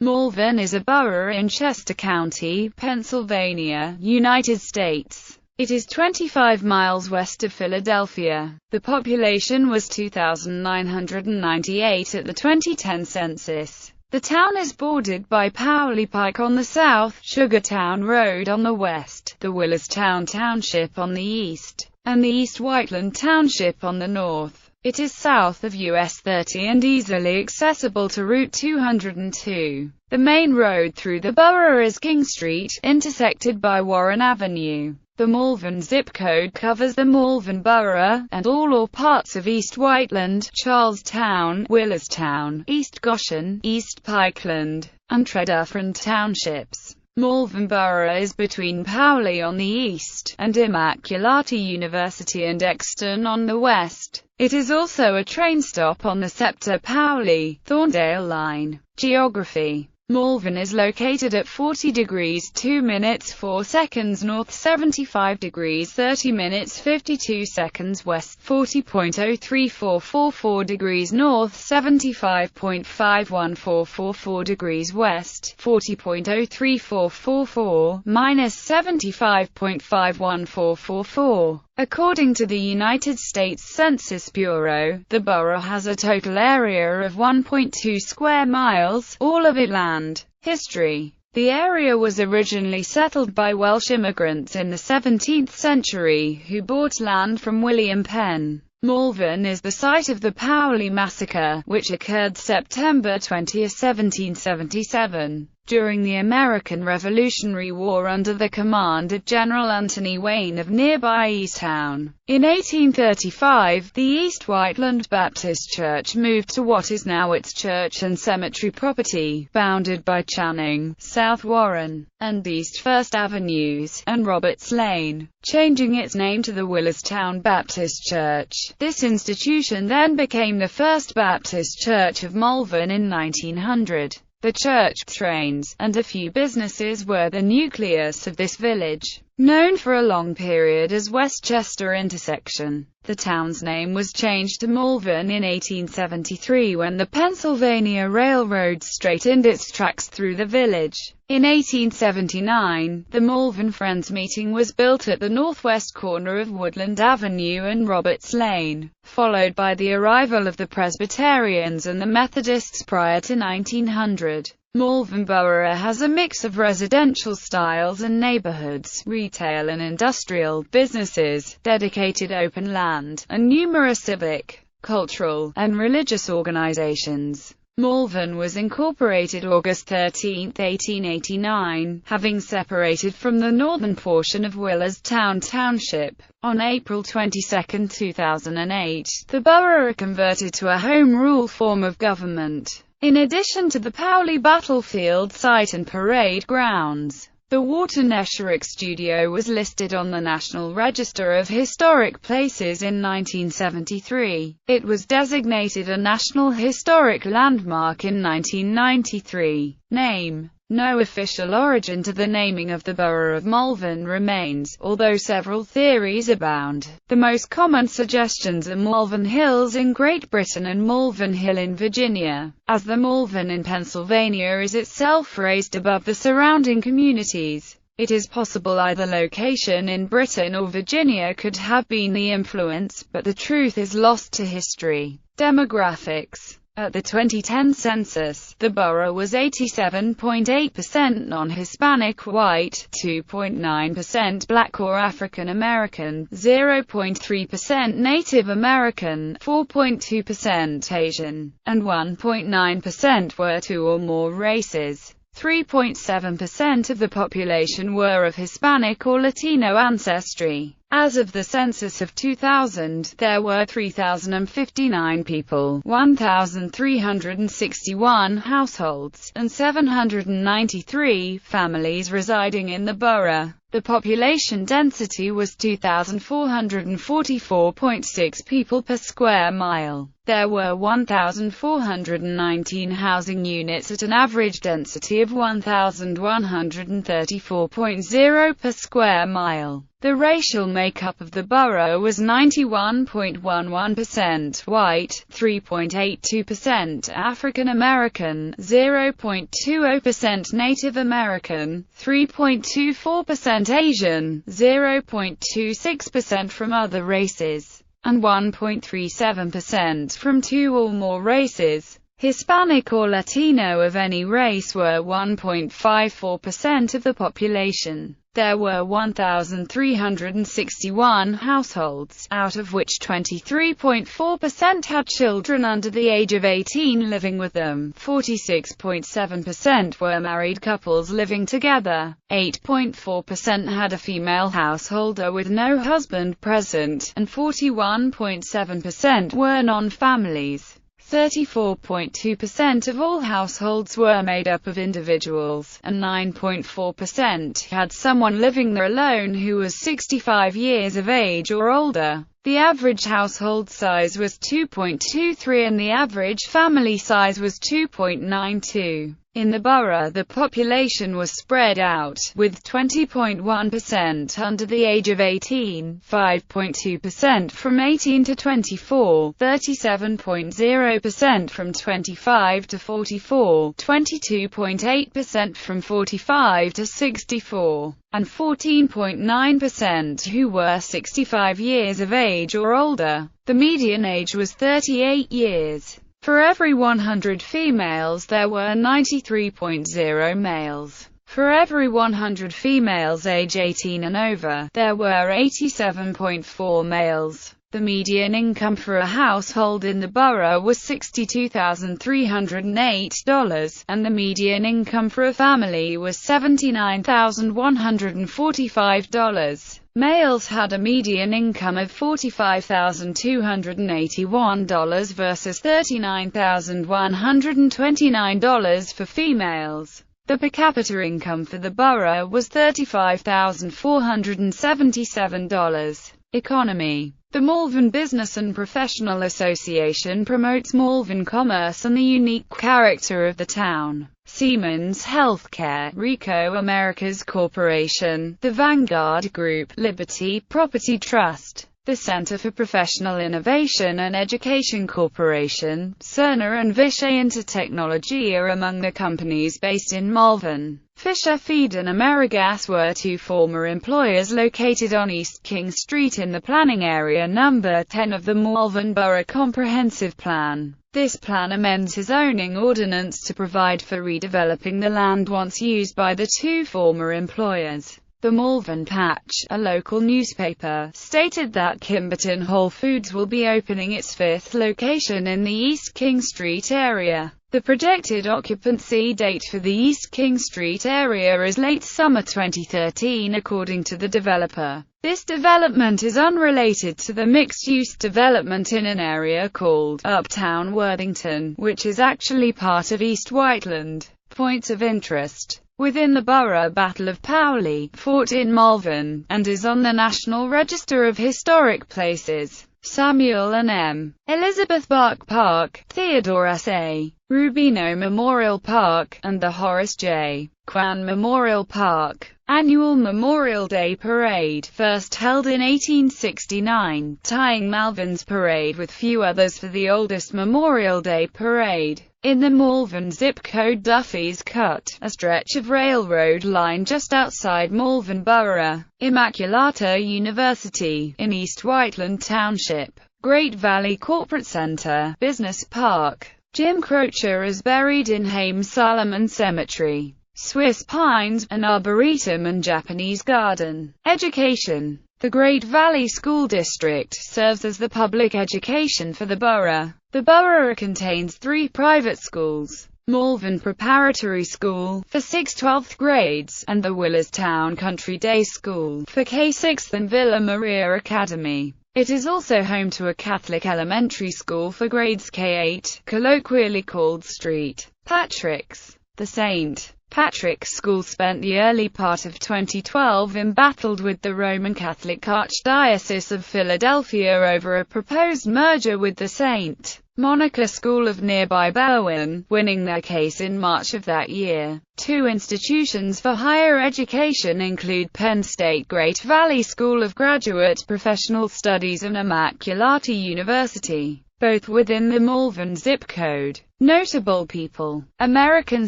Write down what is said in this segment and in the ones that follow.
Malvern is a borough in Chester County, Pennsylvania, United States. It is 25 miles west of Philadelphia. The population was 2,998 at the 2010 census. The town is bordered by Powley Pike on the south, Sugartown Road on the west, the Willistown Township on the east, and the East Whiteland Township on the north. It is south of US 30 and easily accessible to Route 202. The main road through the borough is King Street, intersected by Warren Avenue. The Malvern zip code covers the Malvern borough, and all or parts of East Whiteland, Charlestown, Willistown, East Goshen, East Pikeland, and Tredyffrin townships. Malvern Borough is between Powley on the east, and Immaculata University and Exton on the west. It is also a train stop on the Scepter-Powley-Thorndale line. Geography: Malvern is located at 40 degrees 2 minutes 4 seconds north, 75 degrees 30 minutes 52 seconds west, 40.03444 degrees north, 75.51444 degrees west, 40.03444, minus 75.51444. According to the United States Census Bureau, the borough has a total area of 1.2 square miles, all of it land. History: the area was originally settled by Welsh immigrants in the 17th century who bought land from William Penn. Malvern is the site of the Powley Massacre, which occurred September 20, 1777, during the American Revolutionary War under the command of General Anthony Wayne of nearby Easttown. In 1835, the East Whiteland Baptist Church moved to what is now its church and cemetery property, bounded by Channing, South Warren, and East First Avenues, and Roberts Lane, changing its name to the Willistown Baptist Church. This institution then became the First Baptist Church of Malvern in 1900. The church, trains, and a few businesses were the nucleus of this village, known for a long period as Westchester Intersection. The town's name was changed to Malvern in 1873 when the Pennsylvania Railroad straightened its tracks through the village. In 1879, the Malvern Friends Meeting was built at the northwest corner of Woodland Avenue and Roberts Lane, followed by the arrival of the Presbyterians and the Methodists prior to 1900. Malvern Borough has a mix of residential styles and neighborhoods, retail and industrial, businesses, dedicated open land, and numerous civic, cultural, and religious organizations. Malvern was incorporated August 13, 1889, having separated from the northern portion of Willistown Township. On April 22, 2008, the borough converted to a home rule form of government. In addition to the Powley battlefield site and parade grounds, the Wharton Esherick Studio was listed on the National Register of Historic Places in 1973. It was designated a National Historic Landmark in 1993. Name: no official origin to the naming of the borough of Malvern remains, although several theories abound. The most common suggestions are Malvern Hills in Great Britain and Malvern Hill in Virginia, as the Malvern in Pennsylvania is itself raised above the surrounding communities. It is possible either location in Britain or Virginia could have been the influence, but the truth is lost to history. Demographics: at the 2010 census, the borough was 87.8% non-Hispanic white, 2.9% black or African American, 0.3% Native American, 4.2% Asian, and 1.9% were two or more races. 3.7% of the population were of Hispanic or Latino ancestry. As of the census of 2000, there were 3,059 people, 1,361 households, and 793 families residing in the borough. The population density was 2,444.6 people per square mile. There were 1,419 housing units at an average density of 1,134.0 per square mile. The racial makeup of the borough was 91.11% white, 3.82% African American, 0.20% Native American, 3.24% Asian, 0.26% from other races, and 1.37% from two or more races. Hispanic or Latino of any race were 1.54% of the population. There were 1,361 households, out of which 23.4% had children under the age of 18 living with them, 46.7% were married couples living together, 8.4% had a female householder with no husband present, and 41.7% were non-families. 34.2% of all households were made up of individuals, and 9.4% had someone living there alone who was 65 years of age or older. The average household size was 2.23 and the average family size was 2.92. In the borough, the population was spread out, with 20.1% under the age of 18, 5.2% from 18 to 24, 37.0% from 25 to 44, 22.8% from 45 to 64, and 14.9% who were 65 years of age or older. The median age was 38 years. For every 100 females there were 93.0 males. For every 100 females age 18 and over, there were 87.4 males. The median income for a household in the borough was $62,308, and the median income for a family was $79,145. Males had a median income of $45,281 versus $39,129 for females. The per capita income for the borough was $35,477. Economy. The Malvern Business and Professional Association promotes Malvern commerce and the unique character of the town. Siemens Healthcare, Ricoh Americas Corporation, the Vanguard Group, Liberty Property Trust, the Center for Professional Innovation and Education Corporation, Cerner and Vishay Intertechnology are among the companies based in Malvern. Fisher Feed and AmeriGas were two former employers located on East King Street in the planning area number 10 of the Malvern Borough Comprehensive Plan. This plan amends his zoning ordinance to provide for redeveloping the land once used by the two former employers. The Malvern Patch, a local newspaper, stated that Kimberton Whole Foods will be opening its fifth location in the East King Street area. The projected occupancy date for the East King Street area is late summer 2013 according to the developer. This development is unrelated to the mixed-use development in an area called Uptown Worthington, which is actually part of East Whiteland. Points of interest. Within the borough, Battle of Powley, fought in Malvern, and is on the National Register of Historic Places. Samuel and M. Elizabeth Bark Park, Theodore S.A. Rubino Memorial Park, and the Horace J. Kwan Memorial Park. Annual Memorial Day Parade, first held in 1869, tying Malvern's parade with few others for the oldest Memorial Day parade. In the Malvern zip code Duffy's Cut, a stretch of railroad line just outside Malvern Borough. Immaculata University, in East Whiteland Township. Great Valley Corporate Center, Business Park. Jim Croce is buried in Haim Solomon Cemetery. Swiss Pines, an arboretum and Japanese garden. Education. The Great Valley School District serves as the public education for the borough. The borough contains 3 private schools: Malvern Preparatory School, for 6th-12th grades, and the Willerstown Country Day School, for K-6 and Villa Maria Academy. It is also home to a Catholic elementary school for grades K-8, colloquially called St. Patrick's. The St. Patrick's school spent the early part of 2012 embattled with the Roman Catholic Archdiocese of Philadelphia over a proposed merger with the St. Monica School of nearby Berwyn, winning their case in March of that year. Two institutions for higher education include Penn State Great Valley School of Graduate Professional Studies and Immaculata University, both within the Malvern zip code. Notable people: American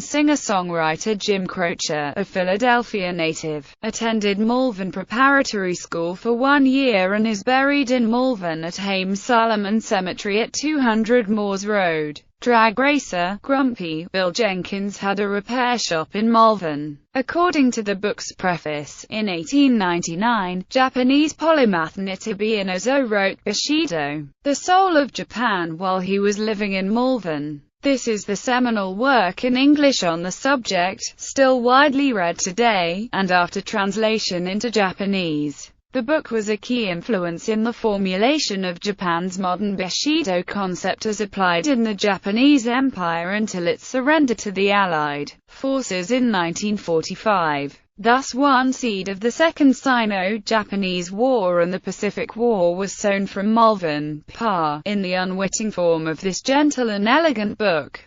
singer-songwriter Jim Croce, a Philadelphia native, attended Malvern Preparatory School for 1 year and is buried in Malvern at Haym Solomon Cemetery at 200 Moores Road. Drag racer Grumpy Bill Jenkins had a repair shop in Malvern. According to the book's preface, in 1899, Japanese polymath Nitobe Inozo wrote Bushido, the Soul of Japan, while he was living in Malvern. This is the seminal work in English on the subject, still widely read today, and after translation into Japanese. The book was a key influence in the formulation of Japan's modern Bushido concept as applied in the Japanese Empire until its surrender to the Allied forces in 1945. Thus one seed of the Second Sino-Japanese War and the Pacific War was sown from Malvern, Pa, in the unwitting form of this gentle and elegant book.